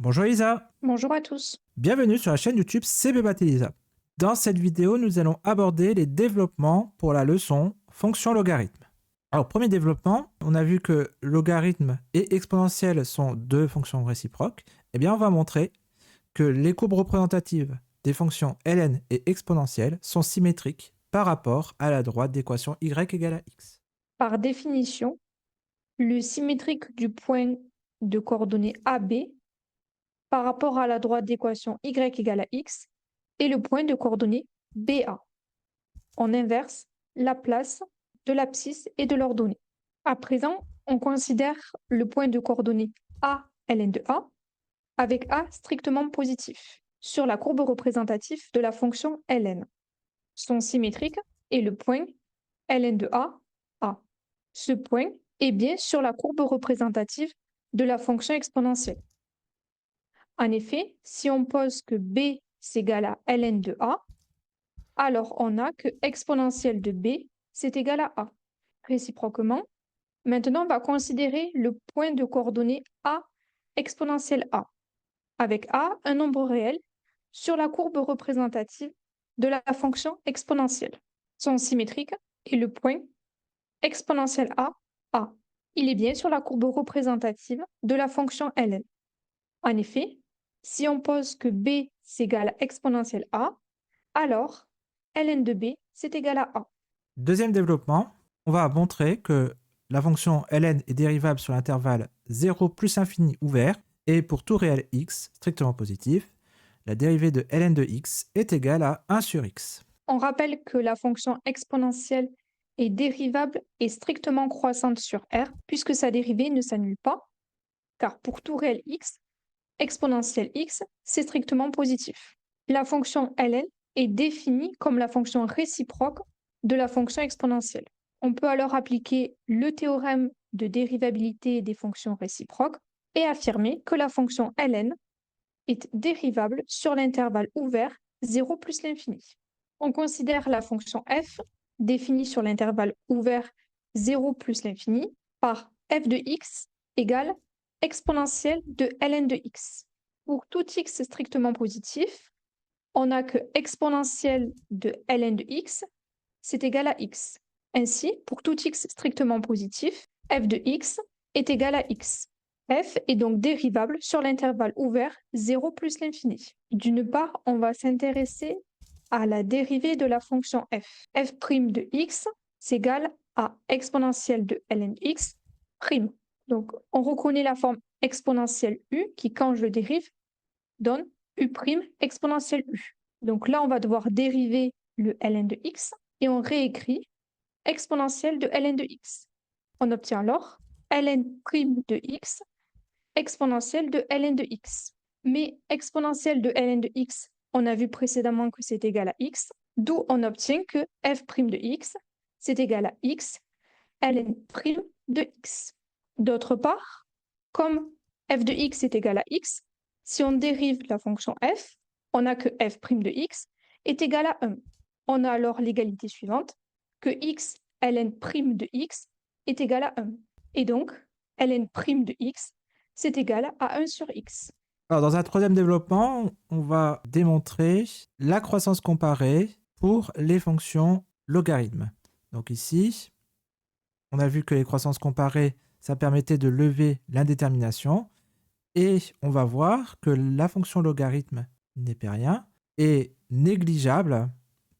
Bonjour Elisa, Bonjour à tous. bienvenue sur la chaîne YouTube CB Elisa. Dans cette vidéo, nous allons aborder les développements pour la leçon fonction logarithme. Alors, premier développement, on a vu que logarithme et exponentielle sont deux fonctions réciproques. Eh bien, on va montrer que les courbes représentatives des fonctions ln et exponentielle sont symétriques par rapport à la droite d'équation y égale à x. Par définition, le symétrique du point de coordonnées AB par rapport à la droite d'équation y égale à x est le point de coordonnées BA. On inverse la place de l'abscisse et de l'ordonnée. À présent, on considère le point de coordonnées A ln de A avec A strictement positif sur la courbe représentative de la fonction ln. Son symétrique est le point ln de A, A. Ce point est bien sur la courbe représentative de la fonction exponentielle. En effet, si on pose que b s'égale à ln de A, alors on a que exponentielle de b c'est égal à A. Réciproquement, maintenant on va considérer le point de coordonnées A exponentielle A, avec A un nombre réel sur la courbe représentative de la fonction exponentielle. Son symétrique est le point exponentielle A, A. Il est bien sur la courbe représentative de la fonction ln. En effet, si on pose que b s'égale à exponentielle A, alors ln de b c'est égal à A. Deuxième développement, on va montrer que la fonction ln est dérivable sur l'intervalle 0 plus infini ouvert et pour tout réel x strictement positif, la dérivée de ln de x est égale à 1 sur x. On rappelle que la fonction exponentielle est dérivable et strictement croissante sur R, puisque sa dérivée ne s'annule pas, car pour tout réel x, exponentielle x, c'est strictement positif. La fonction ln est définie comme la fonction réciproque de la fonction exponentielle. On peut alors appliquer le théorème de dérivabilité des fonctions réciproques et affirmer que la fonction ln est dérivable sur l'intervalle ouvert 0 plus l'infini. On considère la fonction f définie sur l'intervalle ouvert 0 plus l'infini par f de x égale exponentielle de ln de x. Pour tout x strictement positif, on a que exponentielle de ln de x, c'est égal à x. Ainsi, pour tout x strictement positif, f de x est égal à x. F est donc dérivable sur l'intervalle ouvert 0 plus l'infini. D'une part, on va s'intéresser à la dérivée de la fonction f. f' de x, c'est égal à exponentielle de ln de x prime. Donc, on reconnaît la forme exponentielle u qui, quand je le dérive, donne u' exponentielle u. Donc là, on va devoir dériver le ln de x et on réécrit exponentielle de ln de x. On obtient alors ln' de x exponentielle de ln de x. Mais exponentielle de ln de x, on a vu précédemment que c'est égal à x, d'où on obtient que f' de x, c'est égal à x ln' de x. D'autre part, comme f de x est égal à x, si on dérive la fonction f, on a que f' de x est égal à 1. On a alors l'égalité suivante, que x ln' de x est égal à 1. Et donc, ln' de x, c'est égal à 1 sur x. Alors, dans un troisième développement, on va démontrer la croissance comparée pour les fonctions logarithmes. Donc ici, on a vu que les croissances comparées, ça permettait de lever l'indétermination. Et on va voir que la fonction logarithme népérien est négligeable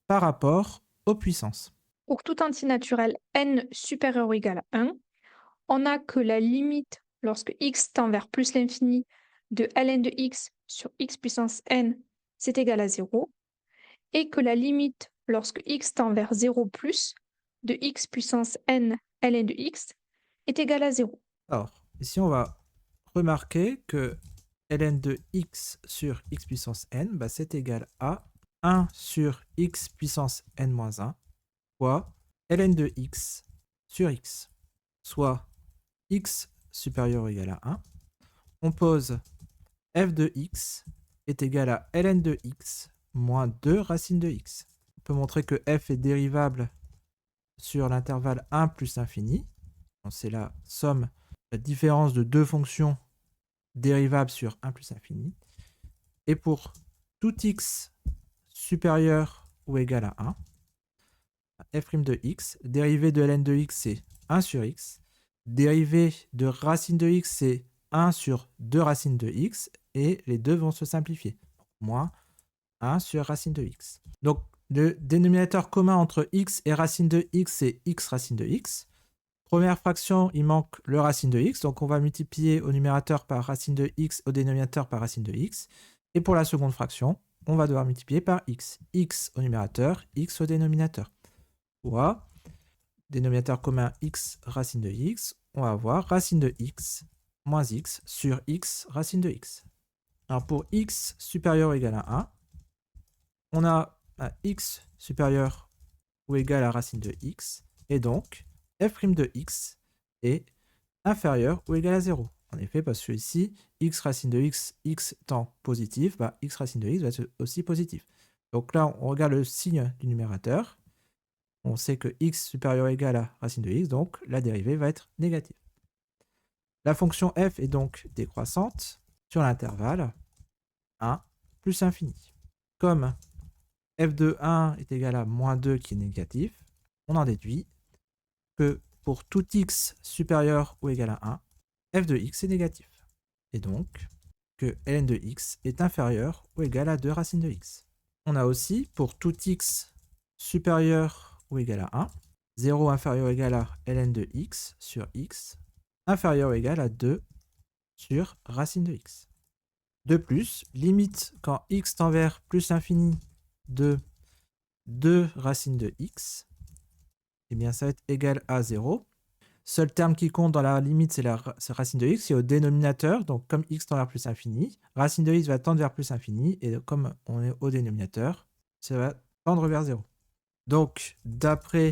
par rapport aux puissances. Pour tout entier naturel n supérieur ou égal à 1, on a que la limite lorsque x tend vers plus l'infini de ln de x sur x puissance n, c'est égal à 0, et que la limite lorsque x tend vers 0 plus de x puissance n ln de x est égale à 0. Alors, ici, on va remarquer que ln de x sur x puissance n, c'est égal à 1 sur x puissance n moins 1 fois ln de x sur x, soit x supérieur ou égal à 1. On pose f de x est égal à ln de x moins 2 racine de x. On peut montrer que f est dérivable sur l'intervalle 1 plus infini. C'est la somme, la différence de deux fonctions dérivable sur 1 plus infini. Et pour tout x supérieur ou égal à 1, f' de x, dérivée de ln de x, c'est 1 sur x. Dérivée de racine de x, c'est 1 sur 2 racines de x. Et les deux vont se simplifier. Moins 1 sur racine de x. Donc, le dénominateur commun entre x et racine de x, c'est x racine de x. Première fraction, il manque le racine de x. Donc, on va multiplier au numérateur par racine de x, au dénominateur par racine de x. Et pour la seconde fraction, on va devoir multiplier par x. X au numérateur, x au dénominateur. Fois dénominateur commun x racine de x, on va avoir racine de x moins x sur x racine de x. Alors pour x supérieur ou égal à 1, on a un x supérieur ou égal à racine de x, et donc f' de x est inférieur ou égal à 0. En effet, parce que ici, x racine de x, x étant positif, bah, x racine de x va être aussi positif. Donc là, on regarde le signe du numérateur. On sait que x supérieur ou égal à racine de x, donc la dérivée va être négative. La fonction f est donc décroissante sur l'intervalle 1 plus infini. Comme f de 1 est égal à moins 2 qui est négatif, on en déduit que pour tout x supérieur ou égal à 1, f de x est négatif. Et donc que ln de x est inférieur ou égal à 2 racines de x. On a aussi pour tout x supérieur ou égal à 1, 0 inférieur ou égal à ln de x sur x, inférieur ou égal à 2 sur racine de x. De plus, limite quand x tend vers plus infini de 2 racines de x, eh bien ça va être égal à 0. Seul terme qui compte dans la limite, c'est la racine de x, c'est au dénominateur. Donc comme x tend vers plus infini, racine de x va tendre vers plus infini, et comme on est au dénominateur, ça va tendre vers 0. Donc d'après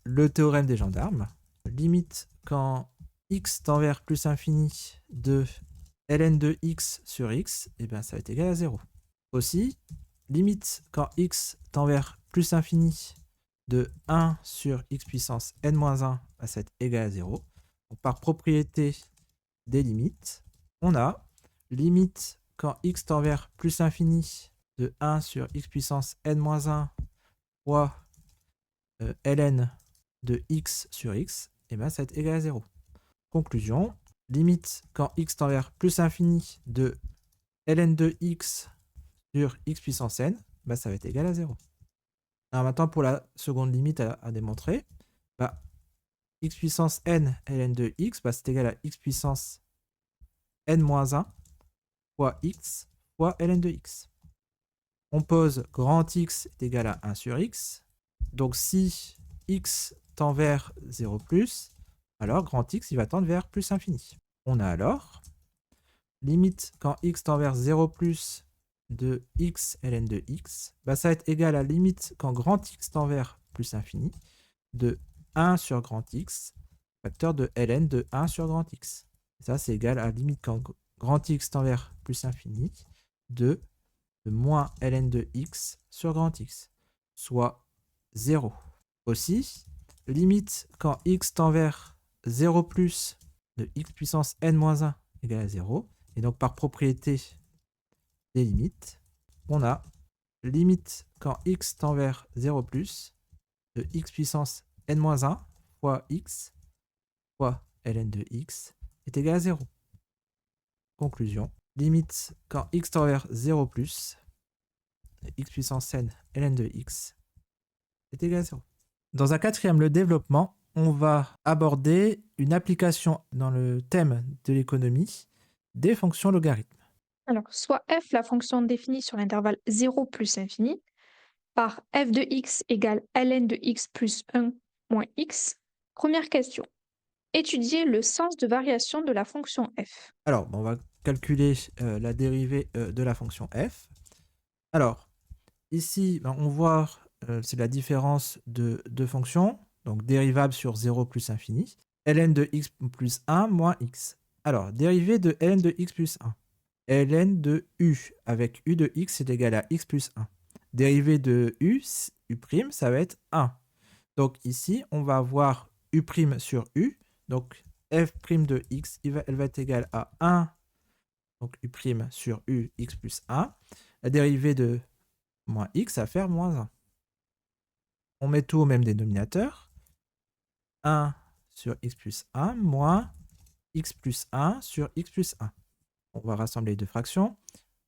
le théorème des gendarmes, limite quand x tend vers plus infini de ln de x sur x, eh bien ça va être égal à 0. Aussi, limite quand x tend vers plus infini de 1 sur x puissance n-1 va être égal à 0. Donc, par propriété des limites, on a limite quand x tend vers plus infini de 1 sur x puissance n-1 fois ln de x sur x, et bien ça va être égal à 0. Conclusion, limite quand x tend vers plus infini de ln de x sur x puissance n, bah, ça va être égal à 0. Alors maintenant, pour la seconde limite à démontrer, bah, x puissance n ln de x, bah, c'est égal à x puissance n-1 fois x fois ln de x. On pose grand X est égal à 1 sur x. Donc si x tend vers 0 plus, alors grand X il va tendre vers plus infini. On a alors limite quand x tend vers 0 plus de x ln de x, bah, ça va être égal à limite quand grand X tend vers plus infini de 1 sur grand X, facteur de ln de 1 sur grand X. Et ça, c'est égal à limite quand grand X tend vers plus infini de moins ln de x sur grand X, soit 0. Aussi, limite quand x tend vers 0 plus de x puissance n-1 égale à 0, et donc par propriété des limites, on a limite quand x tend vers 0 plus de x puissance n-1 fois x fois ln de x est égal à 0. Conclusion, limite quand x tend vers 0 plus de x puissance n ln de x est égal à 0. Dans un quatrième, le développement, on va aborder une application dans le thème de l'économie des fonctions logarithmes. Alors, soit f, la fonction définie sur l'intervalle 0 plus infini, par f de x égale ln de x plus 1 moins x. Première question. Étudier le sens de variation de la fonction f. Alors, on va calculer la dérivée de la fonction f. Alors, ici, on voit c'est la différence de deux fonctions, donc dérivable sur 0 plus infini, ln de x plus 1 moins x. Alors, dérivée de ln de x plus 1. ln de u avec u de x est égal à x plus 1. Dérivée de u, u', ça va être 1. Donc ici, on va avoir u' sur u. Donc f' de x, elle va être égale à 1 donc U' sur U, x plus 1. La dérivée de moins x, ça va faire moins 1. On met tout au même dénominateur. 1 sur x plus 1 moins x plus 1 sur x plus 1. On va rassembler les deux fractions.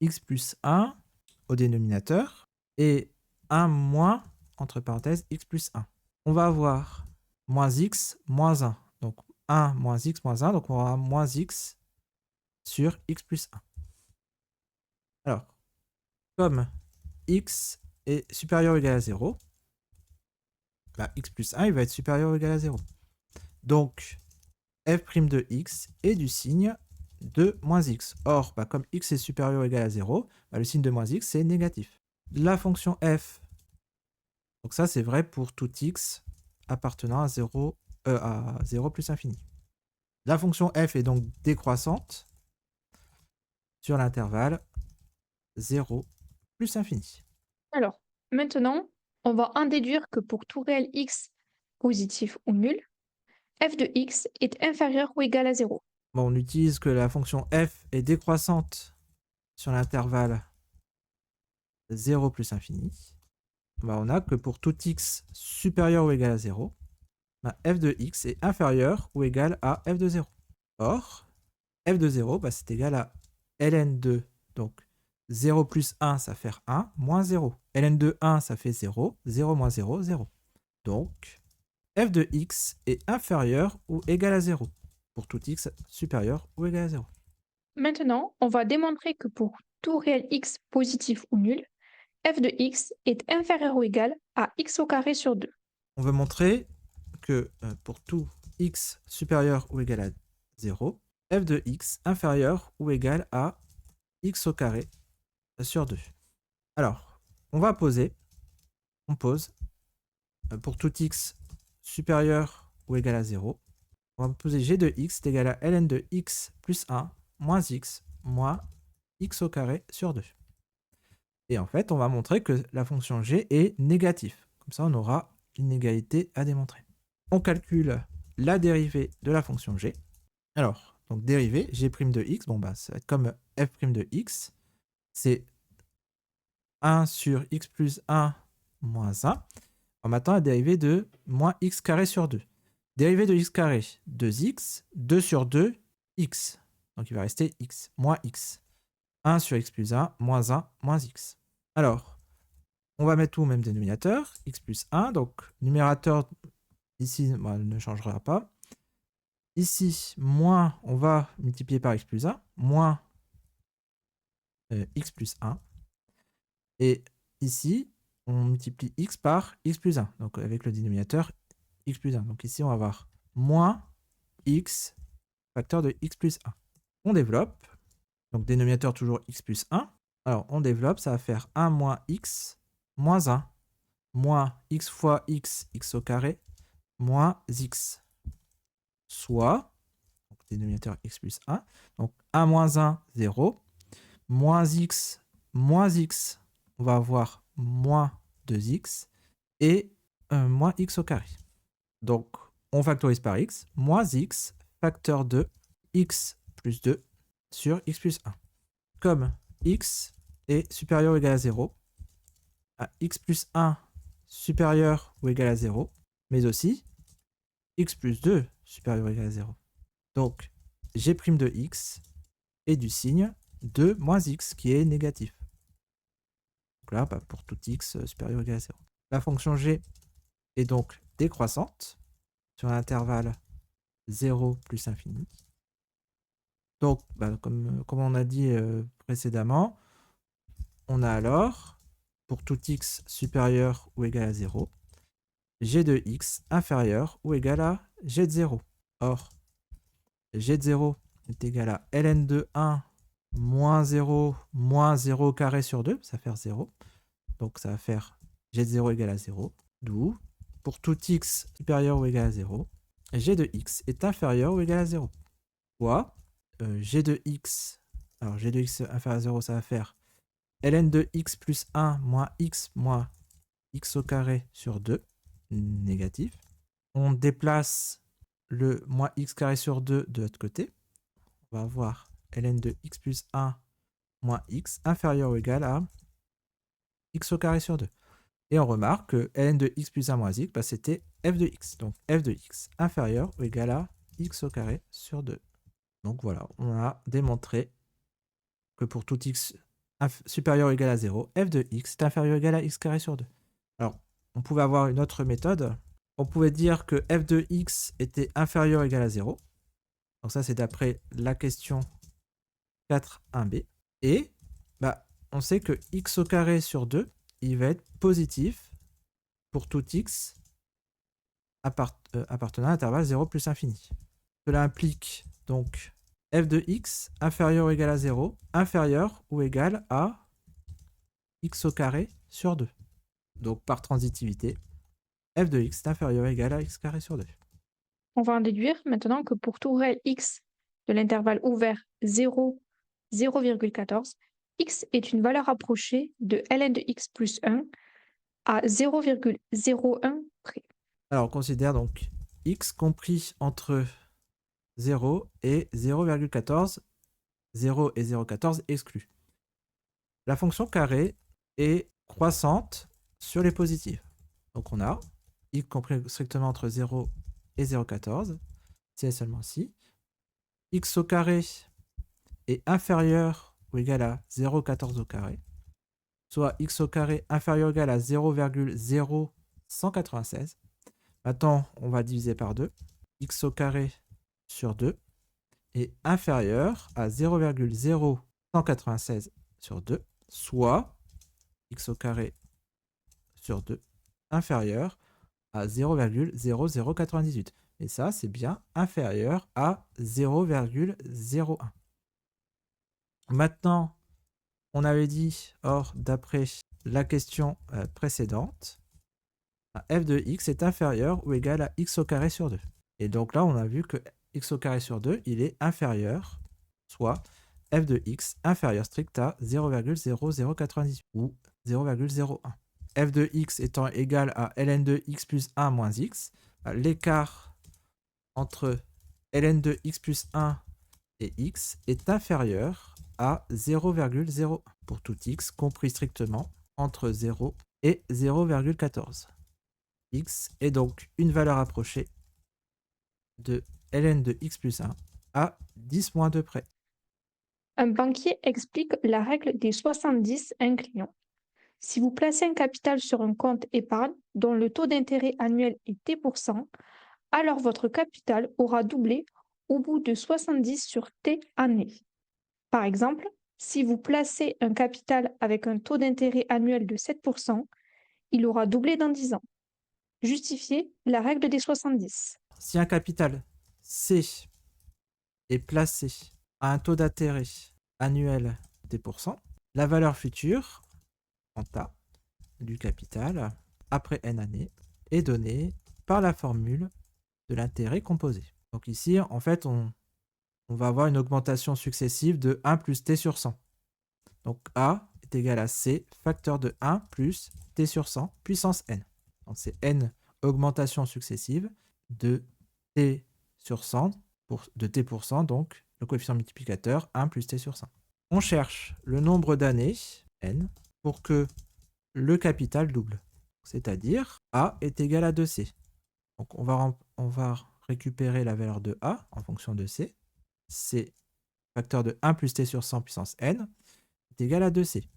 X plus 1 au dénominateur et 1 moins, entre parenthèses, x plus 1. On va avoir moins x moins 1. Donc 1 moins x moins 1, donc on aura moins x sur x plus 1. Alors, comme x est supérieur ou égal à 0, bah, x plus 1 il va être supérieur ou égal à 0. Donc, f' de x est du signe de moins x. Or, bah, comme x est supérieur ou égal à 0, bah, le signe de moins x c'est négatif. La fonction f, donc ça c'est vrai pour tout x appartenant à 0 plus infini. La fonction f est donc décroissante sur l'intervalle 0 plus infini. Alors, maintenant, on va en déduire que pour tout réel x positif ou nul, f de x est inférieur ou égal à 0. Bon, on utilise que la fonction f est décroissante sur l'intervalle 0 plus infini. Bah, on a que pour tout x supérieur ou égal à 0, bah, f de x est inférieur ou égal à f de 0. Or, f de 0, bah, c'est égal à ln de, donc 0 plus 1, ça fait 1, moins 0. ln de 1, ça fait 0, 0 moins 0, 0. Donc, f de x est inférieur ou égal à 0, pour tout x supérieur ou égal à 0. Maintenant, on va démontrer que pour tout réel x positif ou nul, f de x est inférieur ou égal à x au carré sur 2. On veut montrer que pour tout x supérieur ou égal à 0, f de x inférieur ou égal à x au carré sur 2. Alors, on pose pour tout x supérieur ou égal à 0, on va poser g de x est égal à ln de x plus 1 moins x au carré sur 2. Et en fait, on va montrer que la fonction g est négative. Comme ça, on aura une égalité à démontrer. On calcule la dérivée de la fonction g. Alors, donc dérivée, g' de x, bon bah ça va être comme f' de x, c'est 1 sur x plus 1 moins 1. On m'attend la dérivée de moins x carré sur 2. Dérivée de x carré, 2x, 2 sur 2, x. Donc il va rester x, moins x. 1 sur x plus 1, moins 1, moins x. Alors, on va mettre tout au même dénominateur, x plus 1. Donc, numérateur, ici, bah, ne changera pas. Ici, moins, on va multiplier par x plus 1, moins x plus 1. Et ici, on multiplie x par x plus 1. Donc, avec le dénominateur x plus 1. Donc, ici, on va avoir moins x facteur de x plus 1. On développe. Donc, dénominateur toujours x plus 1. Alors, on développe, ça va faire 1 moins x moins 1 moins x fois x, x au carré, moins x. Soit, donc dénominateur x plus 1, donc 1 moins 1, 0, moins x, on va avoir moins 2x, et moins x au carré. Donc, on factorise par x, moins x, facteur de x plus 2 sur x plus 1. Comme x est supérieur ou égal à 0, à x plus 1 supérieur ou égal à 0, mais aussi x plus 2 supérieur ou égal à 0. Donc, g' de x est du signe de moins x, qui est négatif. Donc là, bah, pour tout x supérieur ou égal à 0. La fonction g est donc décroissante sur l'intervalle 0 plus infini. Donc, bah, comme on a dit précédemment, on a alors, pour tout x supérieur ou égal à 0, g de x inférieur ou égal à g de 0. Or, g de 0 est égal à ln de 1 moins 0 carré sur 2, ça va faire 0. Donc ça va faire g de 0 égal à 0. D'où, pour tout x supérieur ou égal à 0, g de x est inférieur ou égal à 0. Soit g de x, alors g de x inférieur à 0, ça va faire ln de x plus 1 moins x au carré sur 2, négatif. On déplace le moins x carré sur 2 de l'autre côté. On va avoir ln de x plus 1 moins x inférieur ou égal à x au carré sur 2. Et on remarque que ln de x plus 1 moins x, bah, c'était f de x. Donc f de x inférieur ou égal à x au carré sur 2. Donc voilà, on a démontré que pour tout x supérieur ou égal à 0, f de x est inférieur ou égal à x carré sur 2. Alors, on pouvait avoir une autre méthode. On pouvait dire que f de x était inférieur ou égal à 0. Donc ça, c'est d'après la question 4.1b. Et bah, on sait que x au carré sur 2, il va être positif pour tout x appartenant à l'intervalle 0 plus infini. Cela implique donc f de x inférieur ou égal à 0, inférieur ou égal à x au carré sur 2. Donc par transitivité, f de x est inférieur ou égal à x carré sur 2. On va en déduire maintenant que pour tout réel x de l'intervalle ouvert 0, 0,14, x est une valeur approchée de ln de x plus 1 à 0,01 près. Alors on considère donc x compris entre 0 et 0,14, 0 et 0,14 exclus. La fonction carré est croissante sur les positives. Donc on a x compris strictement entre 0 et 0,14, si et seulement si. X au carré est inférieur ou égal à 0,14 au carré, soit x au carré inférieur ou égal à 0,0196. Maintenant, on va diviser par 2. X au carré sur 2 est inférieur à 0,0196 sur 2, soit x au carré sur 2 inférieur à 0,0098. Et ça, c'est bien inférieur à 0,01. Maintenant, on avait dit, or, d'après la question précédente, f de x est inférieur ou égal à x au carré sur 2. Et donc là, on a vu que x au carré sur 2, il est inférieur, soit f de x inférieur strict à 0,0098 ou 0,01. F de x étant égal à ln de x plus 1 moins x, l'écart entre ln de x plus 1 et x est inférieur à 0,01 pour tout x compris strictement entre 0 et 0,14. X est donc une valeur approchée de ln de x plus 1 à 10 moins 2 près. Un banquier explique la règle des 70 à un client. Si vous placez un capital sur un compte épargne dont le taux d'intérêt annuel est T%, alors votre capital aura doublé au bout de 70 sur T années. Par exemple, si vous placez un capital avec un taux d'intérêt annuel de 7%, il aura doublé dans 10 ans. Justifiez la règle des 70. Si un capital C est placé à un taux d'intérêt annuel de T%, la valeur future en tas du capital après n années est donnée par la formule de l'intérêt composé. Donc ici, en fait, on va avoir une augmentation successive de 1 plus t sur 100. Donc A est égal à C, facteur de 1 plus t sur 100 puissance n. Donc c'est n augmentations successives de t sur 100, de t%, donc le coefficient multiplicateur 1 plus t sur 100. On cherche le nombre d'années, n, pour que le capital double. C'est-à-dire A est égal à 2C. Donc on va récupérer la valeur de A en fonction de C. C, facteur de 1 plus t sur 100 puissance n, est égal à 2C.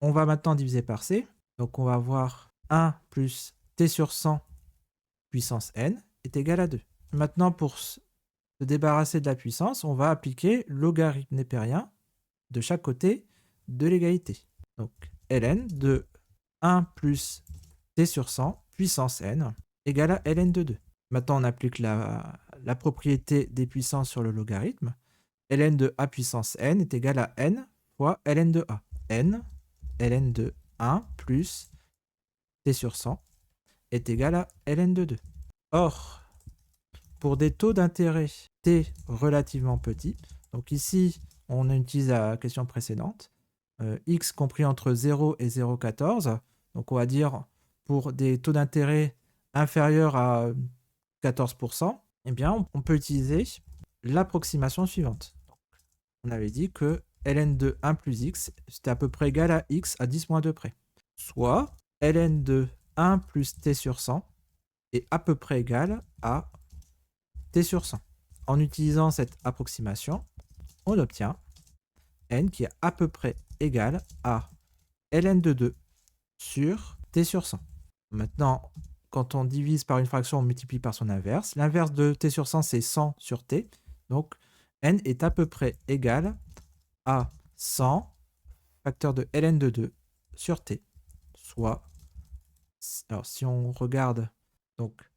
On va maintenant diviser par C. Donc on va avoir 1 plus t sur 100 puissance n est égal à 2. Maintenant, pour se débarrasser de la puissance, on va appliquer logarithme népérien de chaque côté de l'égalité. Donc ln de 1 plus t sur 100 puissance n égale à ln de 2. Maintenant, on applique la propriété des puissances sur le logarithme. Ln de a puissance n est égal à n fois ln de a. n, ln de 1 plus t sur 100 est égal à ln de 2. Or, pour des taux d'intérêt t relativement petits, donc ici, on utilise la question précédente, x compris entre 0 et 0,14, donc on va dire pour des taux d'intérêt inférieurs à 14%, eh bien, on peut utiliser l'approximation suivante. Donc, On avait dit que ln de 1 plus x, c'était à peu près égal à x à 10 moins 2 près. Soit ln de 1 plus t sur 100 est à peu près égal à t sur 100. En utilisant cette approximation, on obtient n qui est à peu près égal à ln de 2 sur t sur 100. Maintenant, quand on divise par une fraction, on multiplie par son inverse. L'inverse de t sur 100, c'est 100 sur t. Donc, n est à peu près égal à 100 facteur de ln de 2 sur t. Soit, alors si on regarde, donc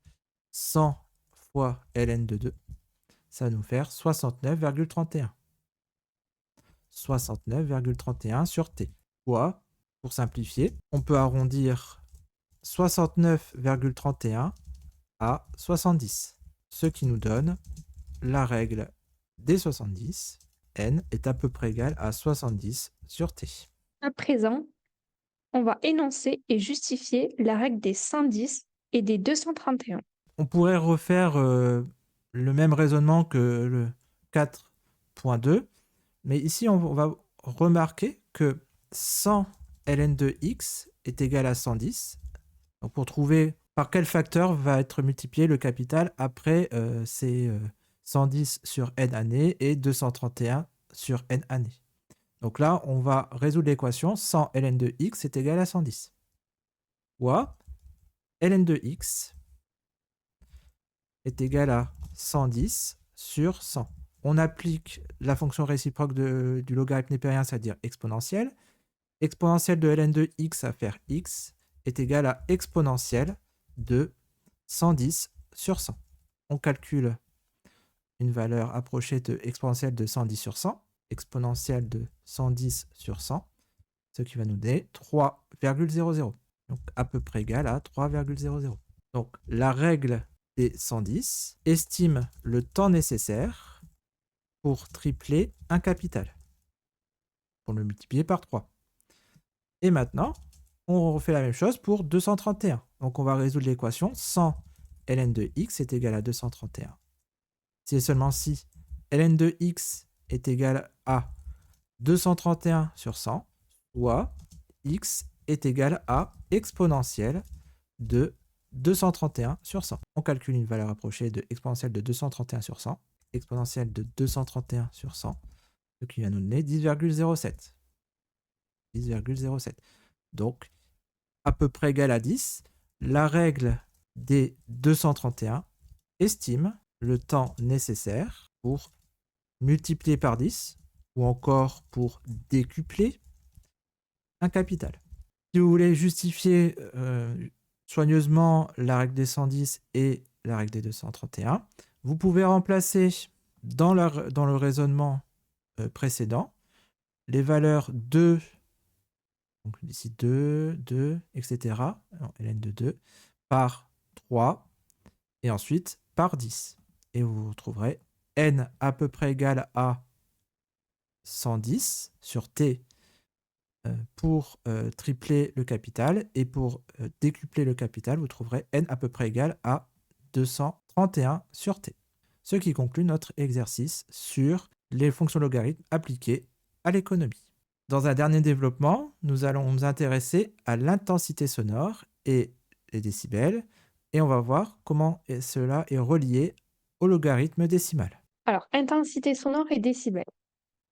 100 fois ln de 2, ça va nous faire 69,31. 69,31 sur t. Soit, pour simplifier, on peut arrondir 69,31 à 70, ce qui nous donne la règle des 70. N est à peu près égal à 70 sur t. À présent, on va énoncer et justifier la règle des 110 et des 231. On pourrait refaire le même raisonnement que le 4.2, mais ici on va remarquer que 100 ln de x est égal à 110. Donc pour trouver par quel facteur va être multiplié le capital après ces 110 sur n années et 231 sur n années. Donc là, on va résoudre l'équation 100 ln de x est égal à 110. Soit ln de x est égal à 110 sur 100. On applique la fonction réciproque du logarithme népérien, c'est-à-dire exponentielle. Exponentielle de ln de x à faire x est égal à exponentielle de 110 sur 100. On calcule une valeur approchée de exponentielle de 110 sur 100, exponentielle de 110 sur 100, ce qui va nous donner 3,00. Donc à peu près égal à 3,00. Donc la règle des 110 estime le temps nécessaire pour tripler un capital, pour le multiplier par 3. Et maintenant, on refait la même chose pour 231. Donc on va résoudre l'équation 100 ln de x est égal à 231. Si et seulement si ln de x est égal à 231 sur 100, soit x est égal à exponentielle de 231 sur 100. On calcule une valeur approchée de exponentielle de 231 sur 100, exponentielle de 231 sur 100, ce qui va nous donner 10,07. 10,07. Donc, à peu près égal à 10, la règle des 231 estime le temps nécessaire pour multiplier par 10 ou encore pour décupler un capital. Si vous voulez justifier soigneusement la règle des 110 et la règle des 231, vous pouvez remplacer dans le raisonnement précédent les valeurs 2, donc ici 2, 2, etc., alors, ln de 2, par 3, et ensuite par 10. Et vous trouverez n à peu près égal à 110 sur t pour tripler le capital, et pour décupler le capital, vous trouverez n à peu près égal à 231 sur t. Ce qui conclut notre exercice sur les fonctions logarithmes appliquées à l'économie. Dans un dernier développement, nous allons nous intéresser à l'intensité sonore et les décibels, et on va voir comment cela est relié au logarithme décimal. Alors, intensité sonore et décibels.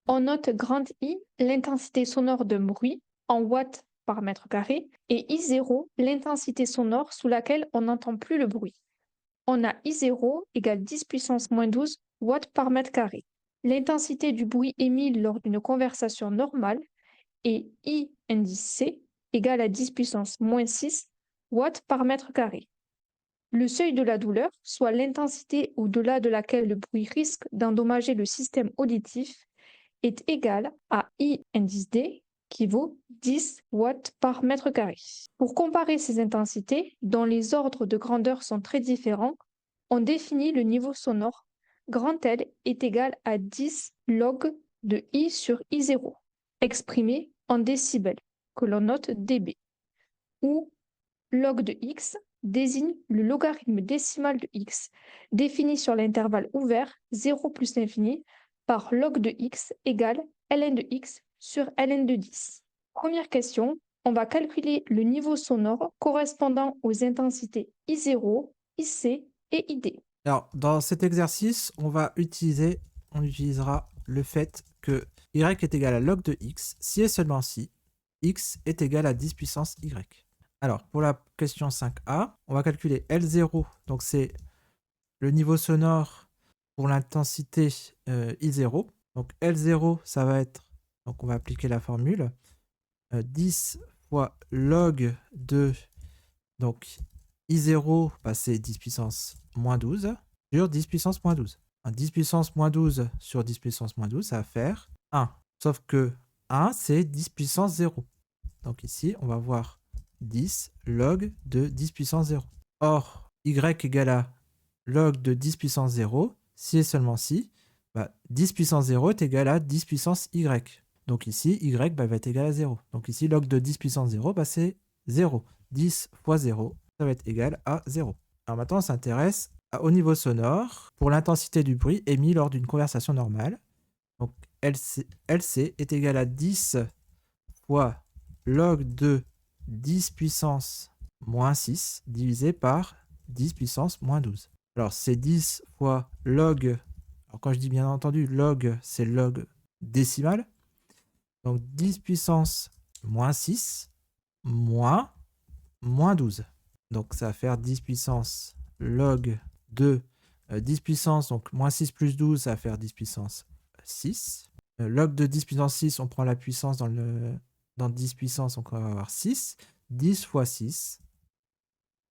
On note grand I, l'intensité sonore d'un bruit, en watts par mètre carré, et I0, l'intensité sonore sous laquelle on n'entend plus le bruit. On a I0 égale 10 puissance moins 12 watts par mètre carré. L'intensité du bruit émis lors d'une conversation normale est I indice C égale à 10 puissance moins 6 watts par mètre carré. Le seuil de la douleur, soit l'intensité au-delà de laquelle le bruit risque d'endommager le système auditif, est égal à I indice D qui vaut 10 watts par mètre carré. Pour comparer ces intensités, dont les ordres de grandeur sont très différents, on définit le niveau sonore. Grand L est égal à 10 log de I sur I0, exprimé en décibels, que l'on note dB, où log de x désigne le logarithme décimal de x, défini sur l'intervalle ouvert 0 plus l'infini par log de x égale ln de x sur ln de 10. Première question, on va calculer le niveau sonore correspondant aux intensités I0, IC et ID. Alors, dans cet exercice, on utilisera le fait que y est égal à log de x si et seulement si x est égal à 10 puissance y. Alors, pour la question 5a, on va calculer L0, donc c'est le niveau sonore pour l'intensité I0. Donc L0, ça va être, donc on va appliquer la formule, 10 fois log de, donc I0, bah, c'est 10 puissance moins 12 sur 10 puissance moins 12. 10 puissance moins 12 sur 10 puissance moins 12, ça va faire 1. Sauf que 1, c'est 10 puissance 0. Donc ici, on va voir 10 log de 10 puissance 0. Or, y égale à log de 10 puissance 0, si et seulement si, bah, 10 puissance 0 est égal à 10 puissance y. Donc ici, y va être égal à 0. Donc ici, log de 10 puissance 0, bah, c'est 0. 10 fois 0, ça va être égal à 0. Alors maintenant, on s'intéresse au niveau sonore pour l'intensité du bruit émis lors d'une conversation normale. Donc LC est égal à 10 fois log de 10 puissance moins 6 divisé par 10 puissance moins 12. Alors c'est 10 fois log, alors quand je dis bien entendu log, c'est log décimal. Donc 10 puissance moins 6 moins 12. Donc ça va faire 10 puissance log de 10 puissance, donc moins 6 plus 12, ça va faire 10 puissance 6. Log de 10 puissance 6, on prend la puissance dans 10 puissance, donc on va avoir 6. 10 fois 6,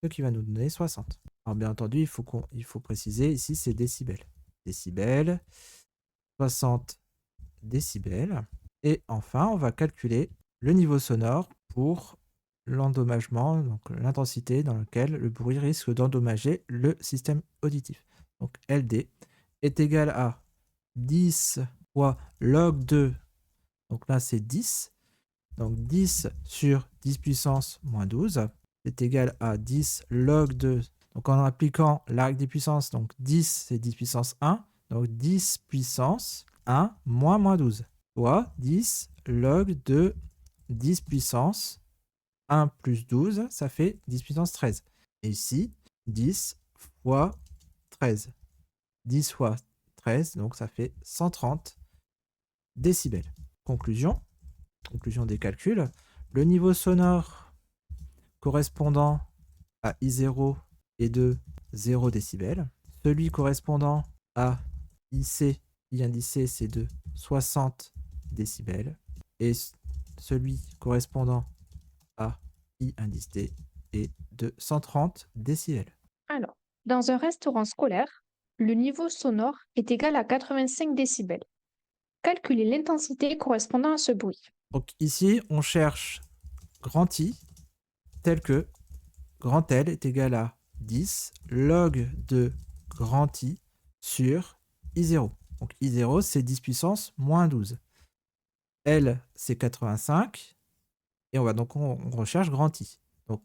ce qui va nous donner 60. Alors bien entendu, il faut préciser, ici c'est décibels. Décibels, 60 décibels. Et enfin, on va calculer le niveau sonore pour l'endommagement, donc l'intensité dans laquelle le bruit risque d'endommager le système auditif. Donc LD est égal à 10 fois log de, donc là c'est 10, donc 10 sur 10 puissance moins 12 est égal à 10 log de, donc en appliquant la règle des puissances, donc 10 c'est 10 puissance 1, donc 10 puissance 1 moins 12, soit 10 log de 10 puissance 1 plus 12, ça fait 10 puissance 13. Et ici, 10 fois 13. 10 fois 13, donc ça fait 130 décibels. Conclusion des calculs. Le niveau sonore correspondant à I0 est de 0 décibels. Celui correspondant à IC, I indice, c'est de 60 décibels. Et celui correspondant à I indice D est de 130 décibels. Alors, dans un restaurant scolaire, le niveau sonore est égal à 85 décibels. Calculez l'intensité correspondant à ce bruit. Donc ici, on cherche grand I tel que grand L est égal à 10 log de grand I sur I0. Donc I0, c'est 10 puissance moins 12. L, c'est 85. Et on recherche grand I. Donc,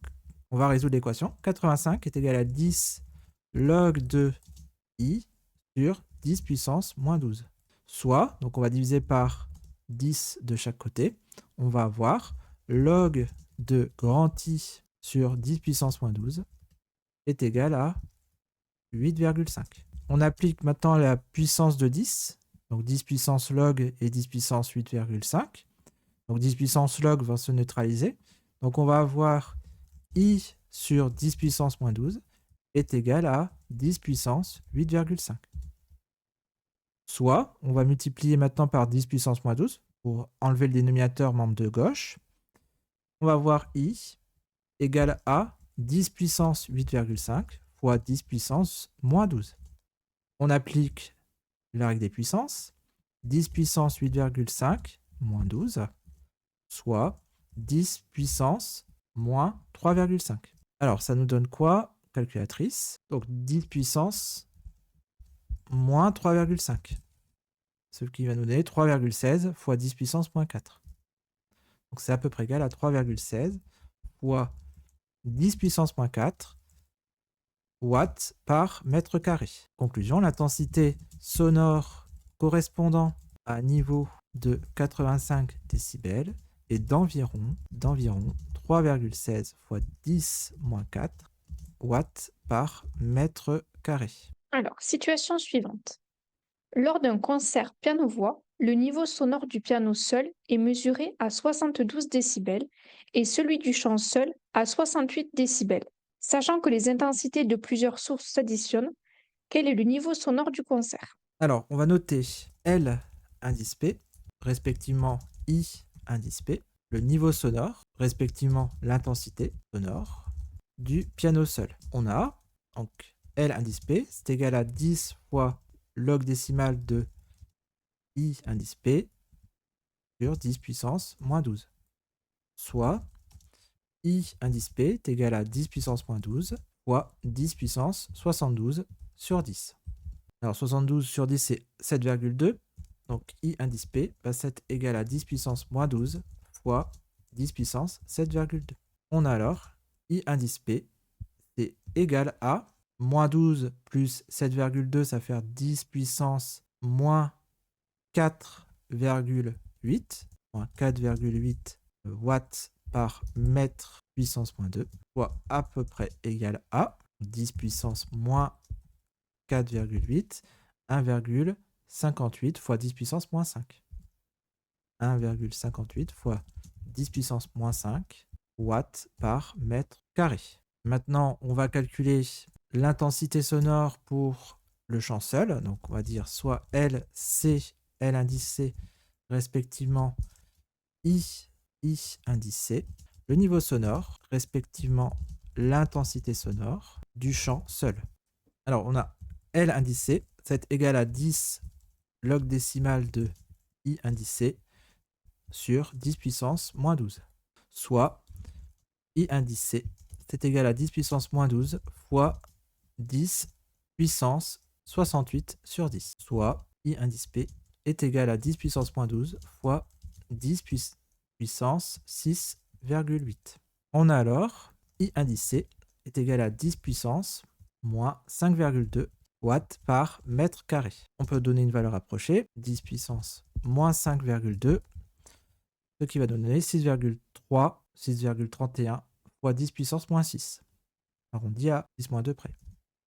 on va résoudre l'équation. 85 est égal à 10 log de I sur 10 puissance moins 12. Soit, donc on va diviser par 10 de chaque côté. On va avoir log de grand I sur 10 puissance moins 12 est égal à 8,5. On applique maintenant la puissance de 10. Donc 10 puissance log et 10 puissance 8,5. Donc 10 puissance log va se neutraliser. Donc on va avoir I sur 10 puissance moins 12 est égal à 10 puissance 8,5. Soit, on va multiplier maintenant par 10 puissance moins 12 pour enlever le dénominateur membre de gauche. On va avoir I égale à 10 puissance 8,5 fois 10 puissance moins 12. On applique la règle des puissances. 10 puissance 8,5 moins 12, soit 10 puissance moins 3,5. Alors, ça nous donne quoi, calculatrice? Donc 10 puissance moins 3,5. Ce qui va nous donner 3,16 fois 10 puissance moins 4. Donc c'est à peu près égal à 3,16 fois 10 puissance moins 4 watts par mètre carré. Conclusion, l'intensité sonore correspondant à un niveau de 85 décibels est d'environ 3,16 fois 10 moins 4 watts par mètre carré. Alors, situation suivante. Lors d'un concert piano-voix, le niveau sonore du piano seul est mesuré à 72 décibels et celui du chant seul à 68 décibels. Sachant que les intensités de plusieurs sources s'additionnent, quel est le niveau sonore du concert? Alors, on va noter L indice P, respectivement I indice P, le niveau sonore, respectivement l'intensité sonore du piano seul. On a donc L indice P, c'est égal à 10 fois log décimal de I indice P sur 10 puissance moins 12, soit I indice P est égal à 10 puissance moins 12 fois 10 puissance 72 sur 10. Alors 72 sur 10, c'est 7,2. Donc I indice P va être égal à 10 puissance moins 12 fois 10 puissance 7,2. On a alors I indice P, c'est égal à moins 12 plus 7,2, ça va faire 10 puissance moins 4,8, moins 4,8 watts par mètre puissance moins 2, soit à peu près égal à 10 puissance moins 4,8, 1,58 fois 10 puissance moins 5. 1,58 fois 10 puissance moins 5 watts par mètre carré. Maintenant, on va calculer l'intensité sonore pour le chant seul. Donc, on va dire soit L, C, L indice C, respectivement I indice C. Le niveau sonore, respectivement l'intensité sonore du chant seul. Alors, on a L indice C, c'est égal à 10 log décimal de I indice C sur 10 puissance moins 12, soit I indice C, c'est égal à 10 puissance moins 12 fois 10 puissance 68 sur 10, soit I indice P est égal à 10 puissance moins 12 fois 10 puissance 6,8. On a alors I indice C est égal à 10 puissance moins 5,2 watts par mètre carré. On peut donner une valeur approchée, 10 puissance moins 5,2, ce qui va donner 6,31 fois 10 puissance moins 6. Arrondi à 10 moins 2 près.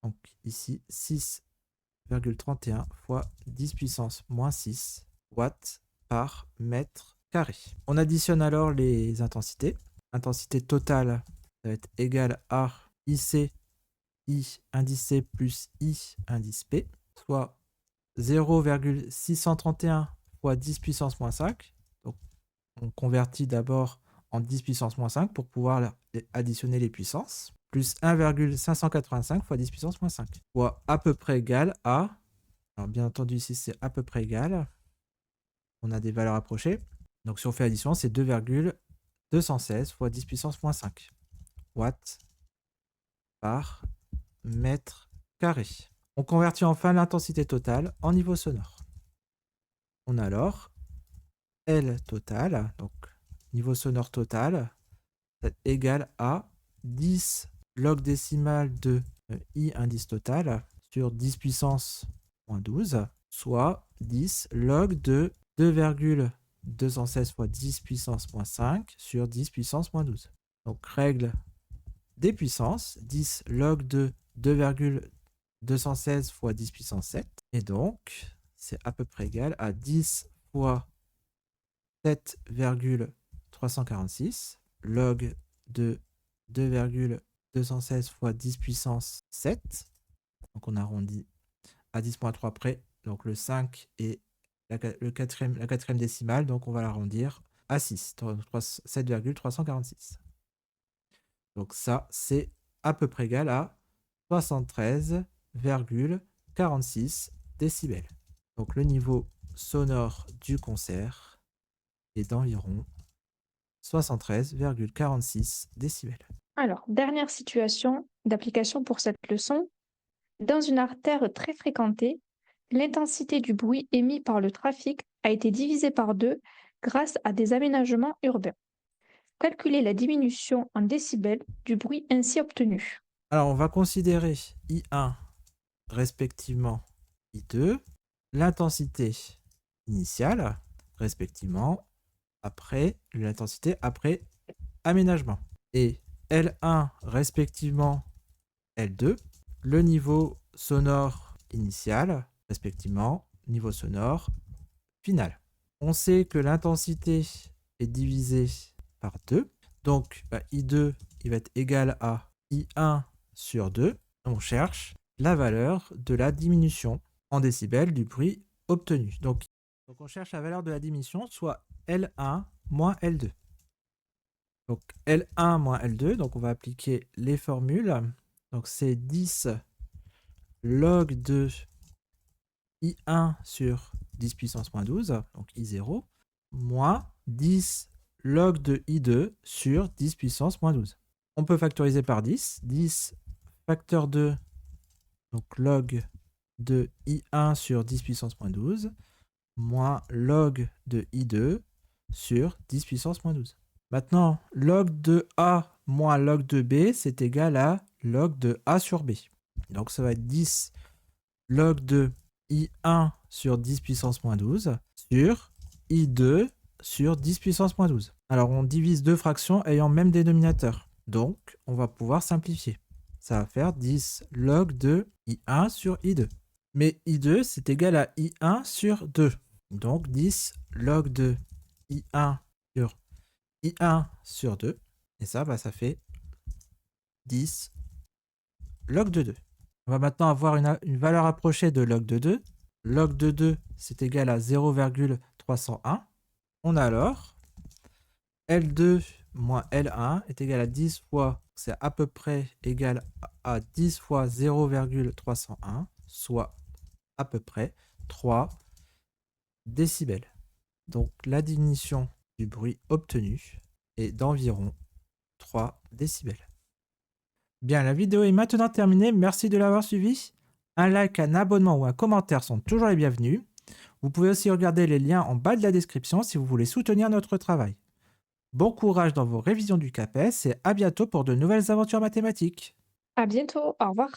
Donc ici, 6,31 fois 10 puissance moins 6 watts par mètre carré. On additionne alors les intensités. Intensité totale, ça va être égal à IC, I indice C plus I indice P, soit 0,631 fois 10 puissance moins 5. Donc, on convertit d'abord en 10 puissance moins 5 pour pouvoir additionner les puissances, plus 1,585 fois 10 puissance moins 5, soit à peu près égal à, alors bien entendu ici c'est à peu près égal, on a des valeurs approchées, donc si on fait addition c'est 2,216 fois 10 puissance moins 5 watts par mètre carré. On convertit enfin l'intensité totale en niveau sonore. On a alors L total, donc niveau sonore total, égal à 10 log décimal de I indice total sur 10 puissance moins 12, soit 10 log de 2,216 fois 10 puissance moins 5 sur 10 puissance moins 12. Donc règle des puissances, 10 log de 2,216 fois 10 puissance 7. Et donc, c'est à peu près égal à 10 fois 7,346 log de 2,216 fois 10 puissance 7. Donc, on arrondit à 10,3 près. Donc, le 5 est la quatrième décimale. Donc, on va l'arrondir à 6, 7,346. Donc ça, c'est à peu près égal à 73,46 décibels. Donc le niveau sonore du concert est d'environ 73,46 décibels. Alors, dernière situation d'application pour cette leçon. Dans une artère très fréquentée, l'intensité du bruit émis par le trafic a été divisée par 2 grâce à des aménagements urbains. Calculer la diminution en décibels du bruit ainsi obtenu. Alors on va considérer I1 respectivement I2 l'intensité initiale, respectivement, après l'intensité après aménagement. Et L1, respectivement, L2, le niveau sonore initial, respectivement, niveau sonore final. On sait que l'intensité est divisée par 2. Donc, I2, il va être égal à I1 sur 2. On cherche la valeur de la diminution en décibels du bruit obtenu. Donc on cherche la valeur de la diminution, soit L1 moins L2. Donc L1 moins L2, donc on va appliquer les formules. Donc c'est 10 log de I1 sur 10 puissance moins 12, donc I0, moins 10 log de I2 sur 10 puissance moins 12. On peut factoriser par 10. 10 facteur 2, donc log de I1 sur 10 puissance moins 12, moins log de I2 sur 10 puissance moins 12. Maintenant, log de A moins log de B, c'est égal à log de A sur B. Donc ça va être 10 log de I1 sur 10 puissance moins 12 sur I2 sur 10 puissance moins 12. Alors on divise deux fractions ayant même dénominateur. Donc on va pouvoir simplifier. Ça va faire 10 log de I1 sur I2. Mais I2 c'est égal à I1 sur 2. Donc 10 log de I1 sur 2. Et ça, ça fait 10 log de 2. On va maintenant avoir une valeur approchée de log de 2. Log de 2, c'est égal à 0,301. On a alors L2 moins L1 est égal à 10 fois, c'est à peu près égal à 10 fois 0,301, soit à peu près 3 décibels. Donc la diminution du bruit obtenu est d'environ 3 décibels. Bien, la vidéo est maintenant terminée. Merci de l'avoir suivi. Un like, un abonnement ou un commentaire sont toujours les bienvenus. Vous pouvez aussi regarder les liens en bas de la description si vous voulez soutenir notre travail. Bon courage dans vos révisions du CAPES et à bientôt pour de nouvelles aventures mathématiques. À bientôt, au revoir.